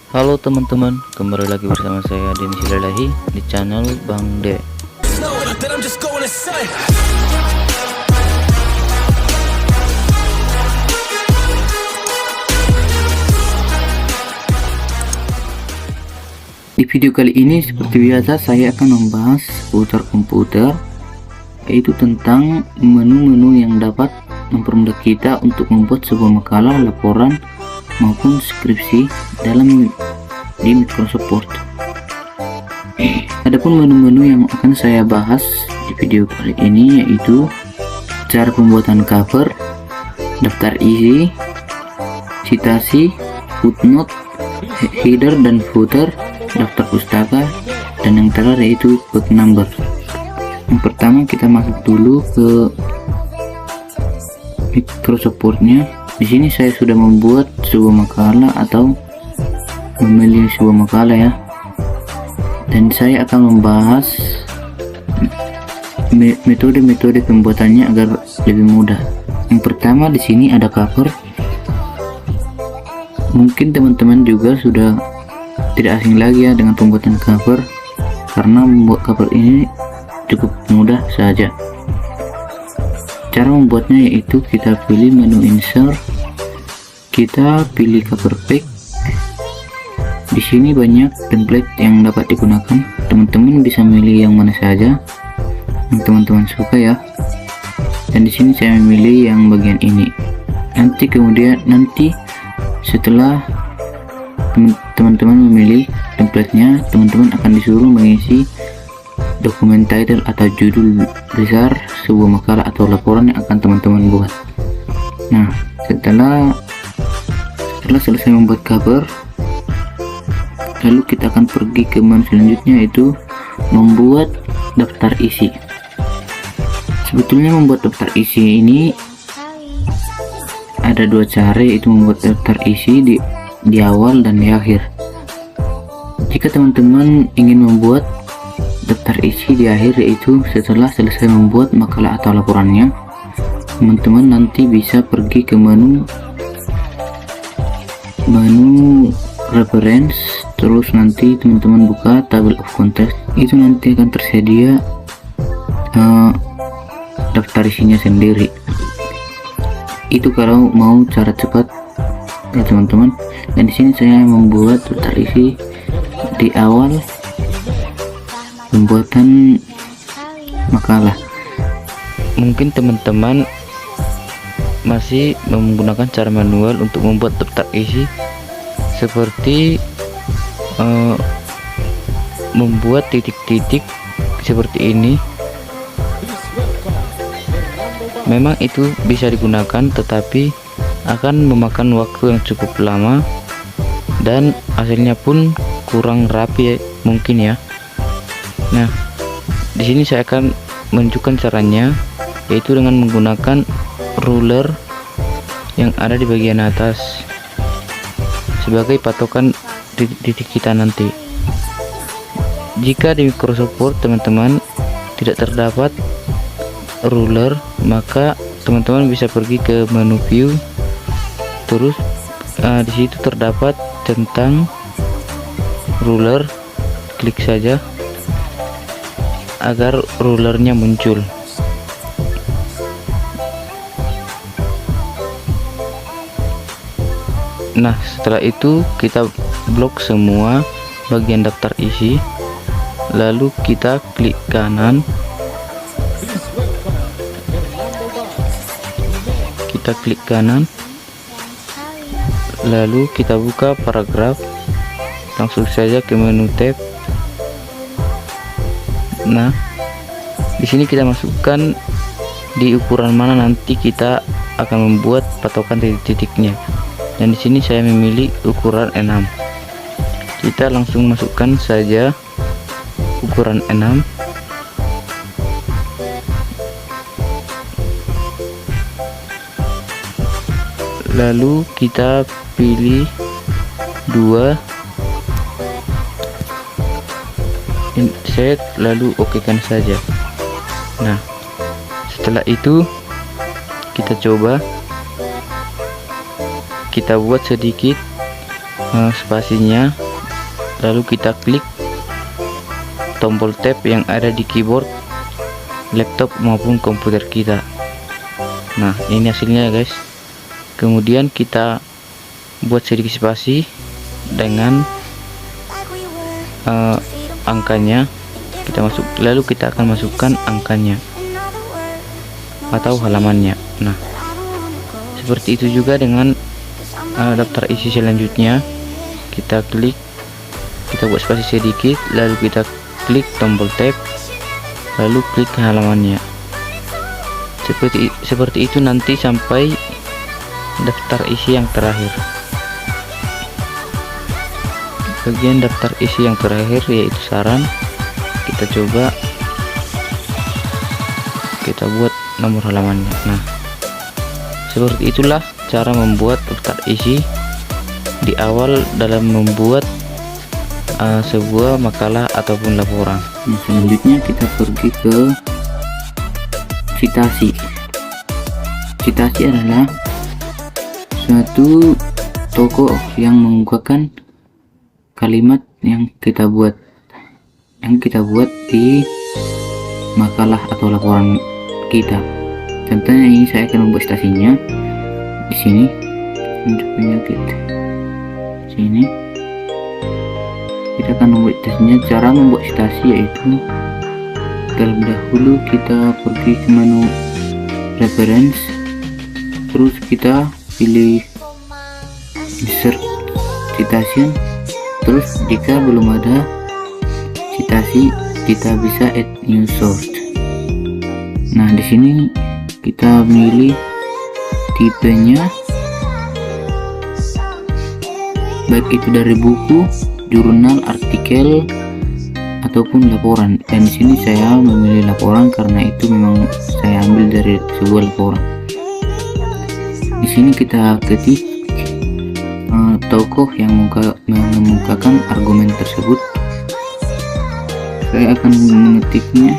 Halo teman-teman, kembali lagi bersama saya Denny Silalahi di channel Bang De. Di video kali ini seperti biasa saya akan membahas seputar komputer, yaitu tentang menu-menu yang dapat mempermudah kita untuk membuat sebuah makalah, laporan, maupun skripsi di Microsoft Word. Adapun menu-menu yang akan saya bahas di video kali ini yaitu cara pembuatan cover, daftar isi, citasi, footnote, header dan footer, daftar pustaka, dan yang terakhir yaitu bug number. Yang pertama kita masuk dulu ke Microsoft Word-nya. Di sini saya sudah membuat sebuah makalah atau memilih sebuah makalah ya. Dan saya akan membahas metode-metode pembuatannya agar lebih mudah. Yang pertama di sini ada cover. Mungkin teman-teman juga sudah tidak asing lagi ya dengan pembuatan cover, karena membuat cover ini cukup mudah saja. Cara membuatnya yaitu kita pilih menu insert, kita pilih cover pack. Di sini banyak template yang dapat digunakan. Teman-teman bisa milih yang mana saja yang teman-teman suka ya. Dan di sini saya memilih yang bagian ini. Nanti setelah teman-teman memilih templatenya, teman-teman akan disuruh mengisi dokumen title atau judul besar sebuah makalah atau laporan yang akan teman-teman buat. Nah, setelah selesai membuat cover, lalu kita akan pergi ke menu selanjutnya yaitu membuat daftar isi. Sebetulnya membuat daftar isi ini ada dua cara, yaitu membuat daftar isi di awal dan di akhir. Jika teman-teman ingin membuat daftar isi di akhir, yaitu setelah selesai membuat makalah atau laporannya, teman-teman nanti bisa pergi ke menu reference, terus nanti teman-teman buka table of contents. Itu nanti akan tersedia daftar isinya sendiri. Itu kalau mau cara cepat ya teman-teman. Dan di sini saya membuat daftar isi di awal pembuatan makalah. Mungkin teman-teman masih menggunakan cara manual untuk membuat daftar isi, seperti membuat titik-titik seperti ini. Memang itu bisa digunakan, tetapi akan memakan waktu yang cukup lama dan hasilnya pun kurang rapi mungkin ya. Nah, di sini saya akan menunjukkan caranya, yaitu dengan menggunakan ruler yang ada di bagian atas sebagai patokan titik kita nanti. Jika di Microsoft Word teman-teman tidak terdapat ruler, maka teman-teman bisa pergi ke menu view, terus di situ terdapat tentang ruler, klik saja agar rulernya muncul. Nah, setelah itu kita blok semua bagian daftar isi, lalu kita klik kanan, lalu kita buka paragraf, langsung saja ke menu tab. Nah, di sini kita masukkan di ukuran mana nanti kita akan membuat patokan titik-titiknya. Dan di sini saya memilih ukuran 6. Kita langsung masukkan saja ukuran 6. Lalu kita pilih 2, set, lalu oke kan saja. Nah, setelah itu kita coba, kita buat sedikit spasinya, lalu kita klik tombol tab yang ada di keyboard laptop maupun komputer kita. Nah, ini hasilnya ya guys. Kemudian kita buat sedikit spasi dengan angkanya, kita masuk, lalu kita akan masukkan angkanya atau halamannya. Nah, seperti itu juga dengan daftar isi selanjutnya. Kita klik, kita buat spasi sedikit, lalu kita klik tombol tab, lalu klik halamannya. Seperti itu nanti sampai daftar isi yang terakhir. Bagian daftar isi yang terakhir yaitu saran, kita coba kita buat nomor halamannya. Nah, seperti itulah cara membuat daftar isi di awal dalam membuat sebuah makalah ataupun laporan. Nah, selanjutnya kita pergi ke citasi. Citasi adalah suatu tokoh yang mengungkapkan kalimat yang kita buat di makalah atau laporan kita. Contohnya ini saya akan membuat citasinya di sini untuk penyakit. Sini kita akan membuat citasinya. Cara membuat citasi yaitu terlebih dahulu kita pergi ke menu reference, terus kita pilih insert citation, terus jika belum ada citasi kita bisa add new source. Nah, di sini kita milih tipenya, baik itu dari buku, jurnal, artikel ataupun laporan. Dan di sini saya memilih laporan karena itu memang saya ambil dari sebuah laporan. Di sini kita ketik tokoh yang mengemukakan argumen tersebut. Saya akan mengetiknya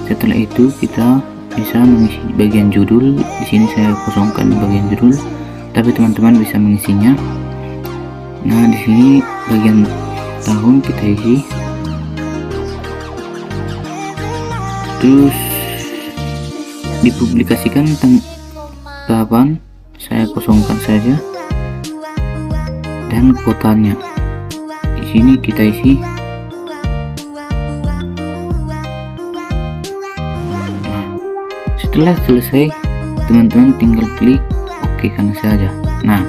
setelah itu kita bisa mengisi bagian judul. Di sini saya kosongkan bagian judul, tapi teman-teman bisa mengisinya. Nah, di sini bagian tahun kita isi, terus dipublikasikan kapan saya kosongkan saja, dan kotanya di sini kita isi. Setelah selesai, teman-teman tinggal klik OK kan saja. Nah,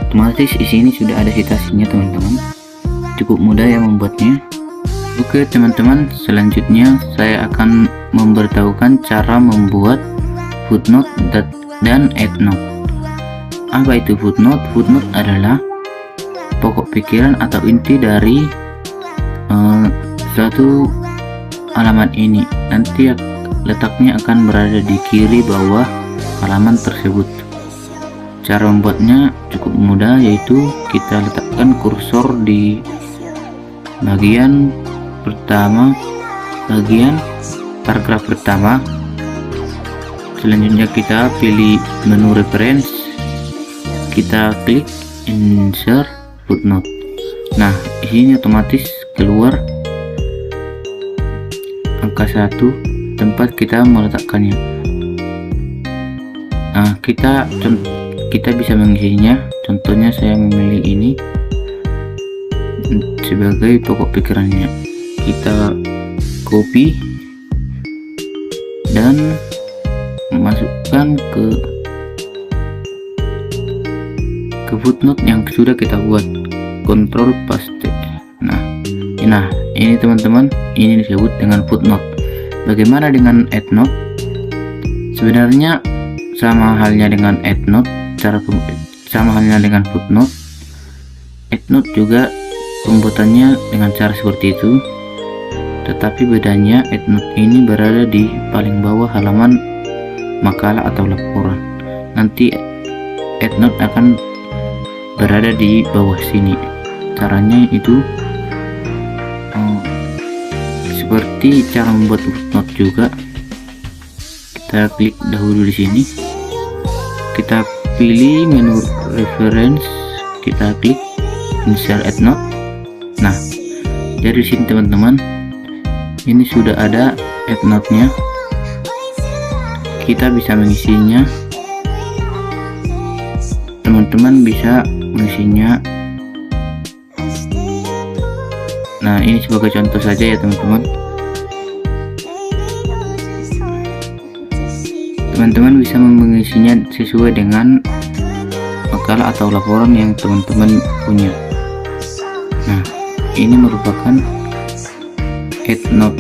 otomatis di sini sudah ada citasinya teman-teman. Cukup mudah ya membuatnya. Oke teman-teman, selanjutnya saya akan memberitahukan cara membuat footnote dan endnote. Apa itu footnote? Footnote adalah pokok pikiran atau inti dari suatu halaman ini. Nanti letaknya akan berada di kiri bawah halaman tersebut. Cara membuatnya cukup mudah, yaitu kita letakkan kursor di bagian pertama, bagian paragraf pertama. Selanjutnya kita pilih menu reference, kita klik insert footnote. Nah, di sini otomatis keluar angka 1 tempat kita meletakkannya. Nah, kita bisa mengisinya. Contohnya saya memilih ini sebagai pokok pikirannya. Kita copy dan masukkan ke footnote yang sudah kita buat. Control paste. Nah, ini teman-teman, ini disebut dengan footnote. Bagaimana dengan endnote? Sebenarnya sama halnya dengan endnote, sama halnya dengan footnote. Endnote juga pembuatannya dengan cara seperti itu, tetapi bedanya endnote ini berada di paling bawah halaman makalah atau laporan. Nanti endnote akan berada di bawah sini. Caranya itu seperti cara membuat footnote juga. kita klik dahulu di sini, kita pilih menu reference, kita klik insert add note. Nah, dari sini teman-teman, ini sudah ada add note-nya, kita bisa mengisinya. Teman-teman bisa mengisinya. Nah, ini sebagai contoh saja ya teman-teman. Teman-teman bisa mengisinya sesuai dengan makalah atau laporan yang teman-teman punya. Nah, ini merupakan add note,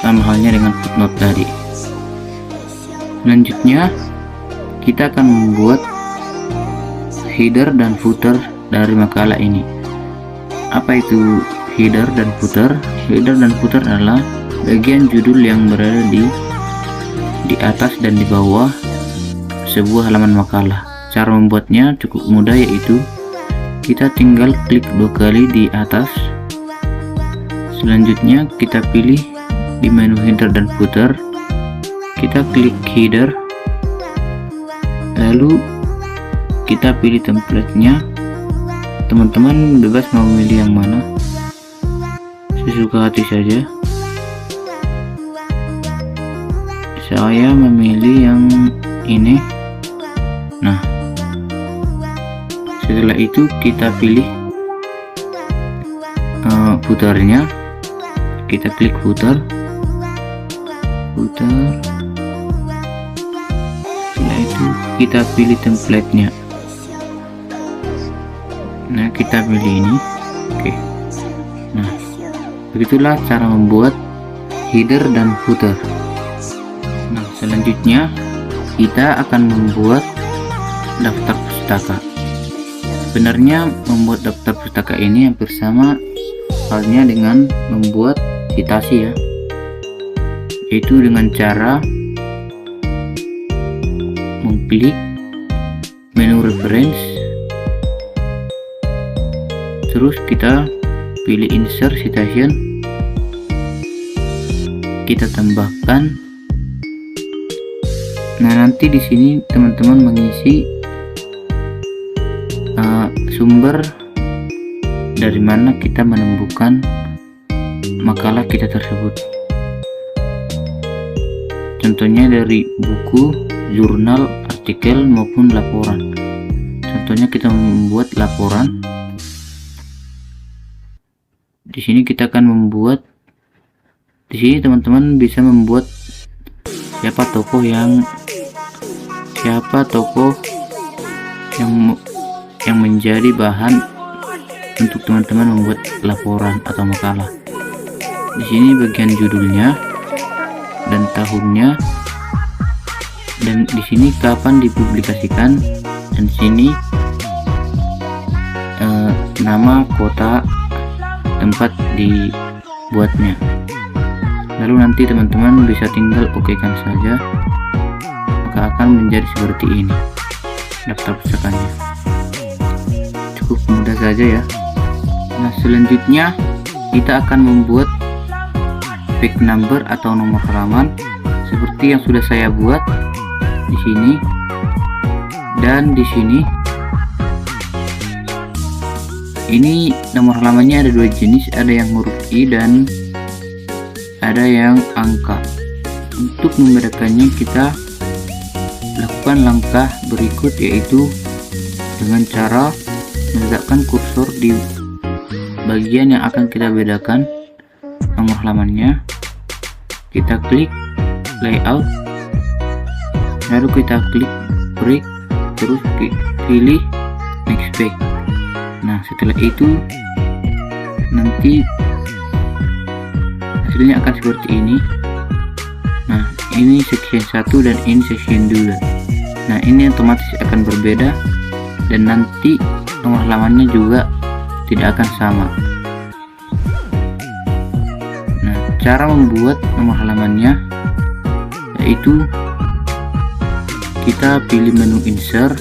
sama halnya dengan footnote tadi. Selanjutnya kita akan membuat header dan footer dari makalah ini. Apa itu header dan footer? Header dan footer adalah bagian judul yang berada di atas dan di bawah sebuah halaman makalah. Cara membuatnya cukup mudah, yaitu kita tinggal klik 2 kali di atas. Selanjutnya kita pilih di menu header dan footer, kita klik header, lalu kita pilih template-nya. Teman-teman bebas mau memilih yang mana, sesuka hati saja. Saya memilih yang ini. Nah, setelah itu kita pilih footernya, kita klik footer. Setelah itu kita pilih template-nya. Nah, kita pilih ini. Oke. Nah, begitulah cara membuat header dan footer. Nah, selanjutnya kita akan membuat daftar pustaka. Sebenarnya membuat daftar pustaka ini hampir sama halnya dengan membuat citasi ya, yaitu dengan cara mengklik menu reference, terus kita pilih insert citation, kita tambahkan. Nah, nanti di sini teman-teman mengisi sumber dari mana kita menemukan makalah kita tersebut. Contohnya dari buku, jurnal, artikel maupun laporan. Contohnya kita membuat laporan. Di sini kita akan membuat, di sini teman-teman bisa membuat siapa tokoh yang menjadi bahan untuk teman-teman membuat laporan atau makalah. Di sini bagian judulnya dan tahunnya, dan di sini kapan dipublikasikan, dan di sini nama, kota, tempat dibuatnya. Lalu nanti teman-teman bisa tinggal okekan saja, maka akan menjadi seperti ini daftar pustakanya. Cukup mudah saja ya. Nah, selanjutnya kita akan membuat page number atau nomor halaman seperti yang sudah saya buat di sini dan di sini. Ini nomor halamannya ada 2 jenis, ada yang huruf I dan ada yang angka. Untuk membedakannya kita lakukan langkah berikut, yaitu dengan cara meletakkan kursor di bagian yang akan kita bedakan nomor halamannya. Kita klik layout, lalu kita klik break, terus pilih next page. Nah, setelah itu nanti hasilnya akan seperti ini. Nah, ini section 1 dan ini section 2. Nah, ini otomatis akan berbeda dan nanti nomor halamannya juga tidak akan sama. Nah, cara membuat nomor halamannya yaitu kita pilih menu insert,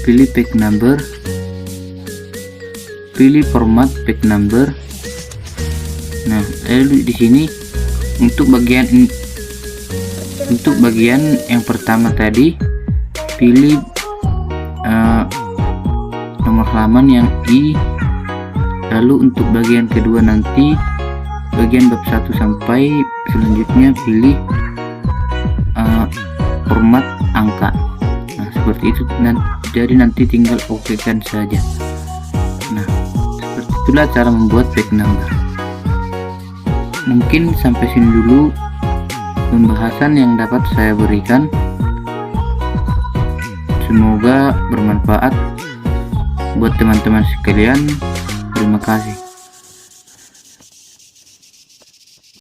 pilih page number, pilih format page number. Nah, lalu di sini Untuk bagian yang pertama tadi, pilih nomor halaman yang I. Lalu untuk bagian kedua nanti bagian bab 1 sampai selanjutnya pilih format angka. Nah, seperti itu. Jadi nanti tinggal okekan saja. Nah, seperti itulah cara membuat back number. Mungkin sampai sini dulu pembahasan yang dapat saya berikan. Semoga bermanfaat buat teman-teman sekalian. Terima kasih.